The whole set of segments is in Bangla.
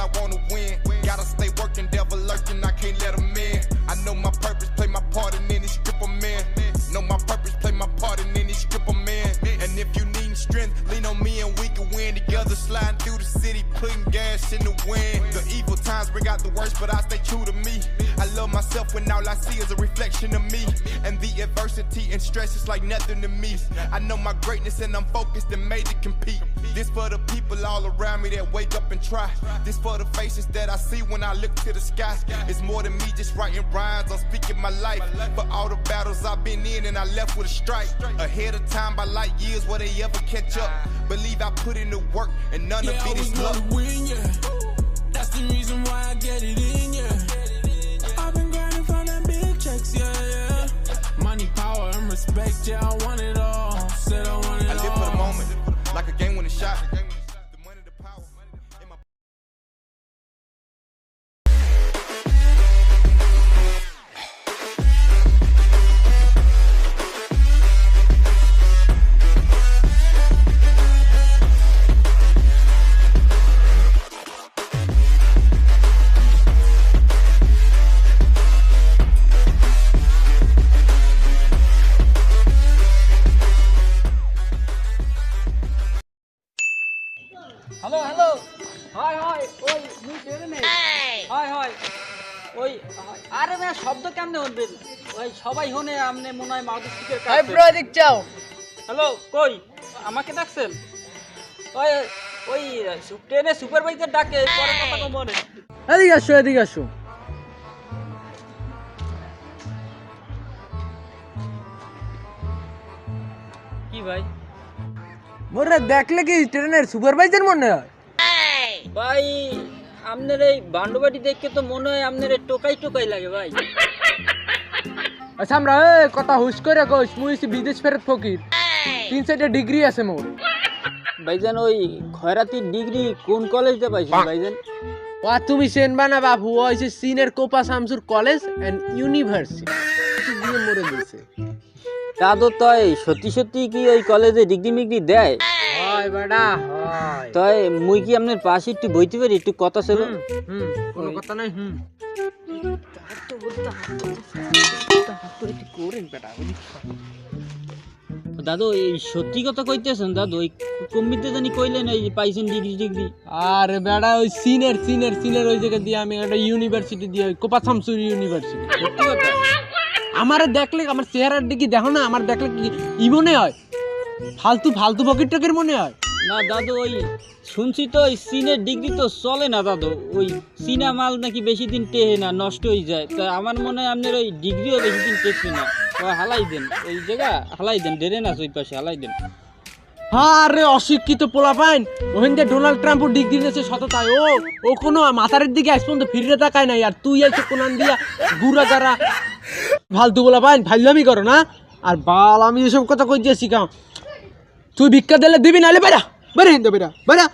I wanna win. Gotta stay working, devil lurking, I can't let them in. I know my purpose, play my part and then strip them in. Know my purpose, play my part and then strip them in. And if you need strength, lean on me and we can win together. Sliding through the city, putting gas in the wind. The evil times bring out the worst, but I stay true to me. I love myself when all I see is a reflection of me. And the adversity and stress is like nothing to me. I know my greatness and I'm focused and made to compete. This for the people all around me that wake up and try. This for the faces that I see when I look to the sky. It's more than me just writing rhymes, I'm speaking my life. For all the battles I've been in and I left with a strike. Ahead of time by light years, will they ever catch up? Believe I put in the work and none of it is luck. Win, yeah. That's the reason why I get it in, yeah. I've been grinding for them big checks, yeah. Money, power, and respect, yeah, I want it all. Said I want it all. I live for the moment, like a game winning shot. The money, the power, in my hello hello হয় হয় ওই মুই ট্রেনে নেই হয় হয় ওই আরে ভাই শব্দ কেমনে শুনবেন ওই সবাই শুনে আমনে মনে হয় মাউথস্পিকার কাছে এই প্রদীপ চাও হ্যালো কই আমাকে ডাকছেন ওই ওই ট্রেনে সুপারভাইজার ডাকে পরে কথা কম মনে এদিকে আসো কি ভাই মোরে দেখলে কি ট্রেনের সুপারভাইজার মনে হয় ভাই আমনের এই বান্ডবাড়ি দেখে তো মনে হয় আমনের টোকাই টোকাই লাগে ভাই আচ্ছা আমরা কথা হুশ করে কইস মুই বিদেশ ফেরত ফকির 3-4টা ডিগ্রি আছে মোর ভাইজান ওই খয়রাতির ডিগ্রি কোন কলেজে পাইছেন ভাইজান ও তুমি চেনবা না বাবু ওইছে সিনের কোপা শামসুর কলেজ এন্ড ইউনিভার্সিটি দিয়ে মোরে দিছে দাদু তয় সত্যি সত্যি কি ওই কলেজে ডিগ্রি মিগ্রি দেয় হয় বেটা হয় তয় মুই কি আপনার পাশে একটু বইতে পারি একটু কথা ছিল কোনো কথা নাই দাদু এই সত্যি কথা কইতেছেন দাদু ওই কম্বিতে জানি কইলেন এই পাইছেন ডিগ্রি আরে বেটা ওই সিনের ওই জায়গা দিয়ে আমি একটা ইউনিভার্সিটি দিয়ে কোপা শামসুর ইউনিভার্সিটি সত্যি কথা আমারে দেখলে আমার চেহারার দিকে দেখো না আমার দেখলে কি ই মনে হয় ফালতু পকেট টকের মনে হয় না দাদু ওই শুনছি তো ওই সিনের ডিগ্রি তো চলে না দাদু ওই সিনা মাল নাকি বেশি দিন টেহে না নষ্ট হয়ে যায় তা আমার মনে হয় আপনার ওই ডিগ্রিও বেশি দিন টেকবে না ওই হালাই দেন ওই জায়গা হালাই দেন ডেরে না ওই পাশে হালাই দেন আরে অশিক্ষিত পোলা পাইন ওখান দিয়ে ডোনাল্ড ট্রাম্প ডিগ্রি নিয়েছে সততায় ও কোনো মাথারের দিকে আজ পর্যন্ত ফিরে তাকায় নাই আর তুই এসে কোনান দিয়া গুড়া গারা ফালতু পোলা পাইন ফাইলামি করো না আর বাল আমি এসব কথা কই দিয়েছি কাম তুই ভিক্ষা দিলে দিবি নাহলে বেরা হিন্দু বেরা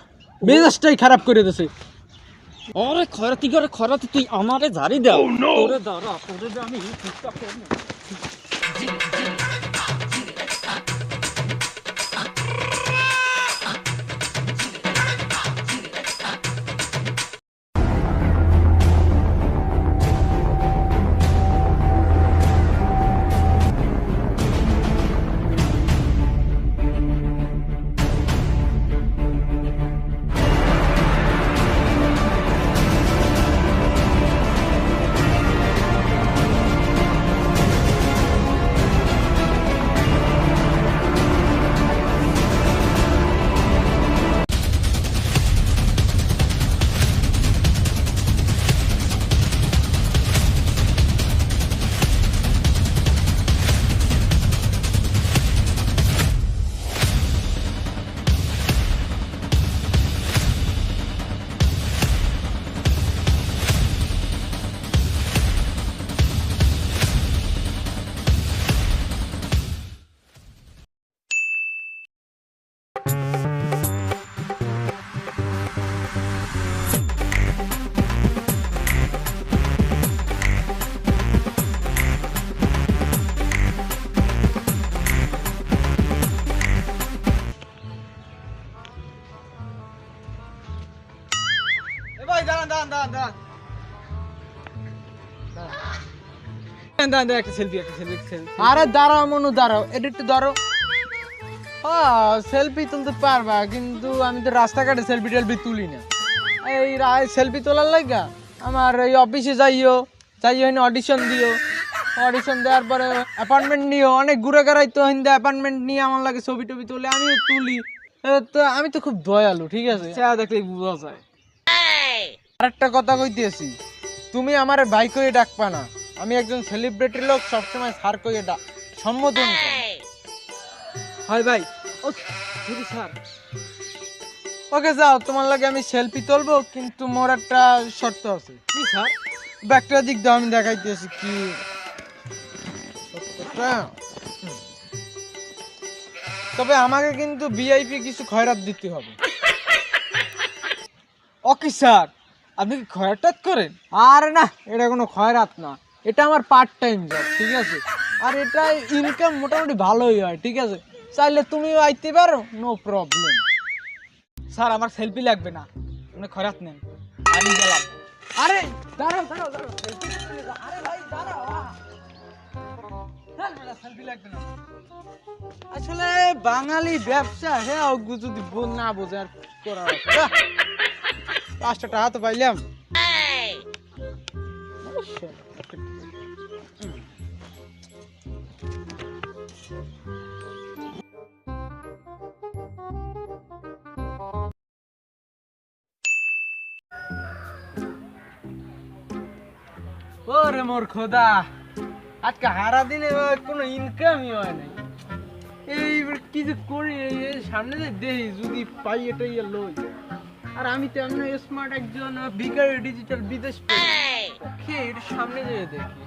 মেজাজটাই খারাপ করে দিয়েছে আরে খয়রাতি তুই আমারে ঝাড়ি দাও তোরে দাঁড়া তোরে আমি ঠিকঠাক করব একটা সেলফি আরে দাঁড়াও মনু দাঁড়াও, এটা একটু ধরো। সেলফি তুলতে পারবা, কিন্তু আমি তো রাস্তাঘাটে সেলফি টেলফি তুলি না। এই সেলফি তোলার লাগা আমার এই অফিসে যাইও অডিশন দিও, অডিশন দেওয়ার পরে অ্যাপয়েন্টমেন্ট নিও, অনেক ঘুরে বেড়াই তো হিন্দা অ্যাপয়েন্টমেন্ট নিয়ে আমার লাগে ছবি টবি তুলে আমিও তুলি। তো আমি তো খুব দয়ালু, ঠিক আছে, দেখলে বোঝা যায়। আরেকটা কথা কইতেছি, তুমি আমার ভাই কইয়ে ডাকবা না, আমি একজন সেলিব্রিটি লোক, সবসময় স্যার কইয়ে সম্বোধন করি। হয় ভাই। ও সরি স্যার। ওকে যাও, তোমার লাগে আমি সেলফি তুলবো, কিন্তু মোর একটা শর্ত আছে। কি স্যার? ব্যাগটা দিক দাও, আমি দেখাইতেছি কি শর্তটা। তবে আমাকে কিন্তু ভিআইপি কিছু খয়রাত দিতে হবে। ওকে স্যার, আপনি কি খয়রাত করেন? আর না, এটা কোনো খয়রাত না, এটা আমার পার্ট টাইম জব, ঠিক আছে। আর এটা ইনকাম মোটামুটি ভালোই হয়, ঠিক আছে। চাইলে তুমিও আইতে পারো, নো প্রবলেম। স্যার আমার সেলফি লাগবে না, আপনি খয়রাত নেন, আমি গেলাম। আরে দাঁড়াও। আরে ভাই দাঁড়াও, সেলফি লাগবে না। আসলে বাঙালি ব্যবসা, হ্যাঁ যদি না বোঝে আর করা 5টা টাকা তো পাইলাম। ওরে মোর খোদা, আজকে হারা দিনে কোনো ইনকামই হয় নাই। এই কিছু করি, সামনে যে দেখি যদি পাই এটাই লই। আর আমি তো এমন স্মার্ট একজন ভিখারি, ডিজিটাল বিদেশ, ওকে এটা সামনে যেয়ে দেখি।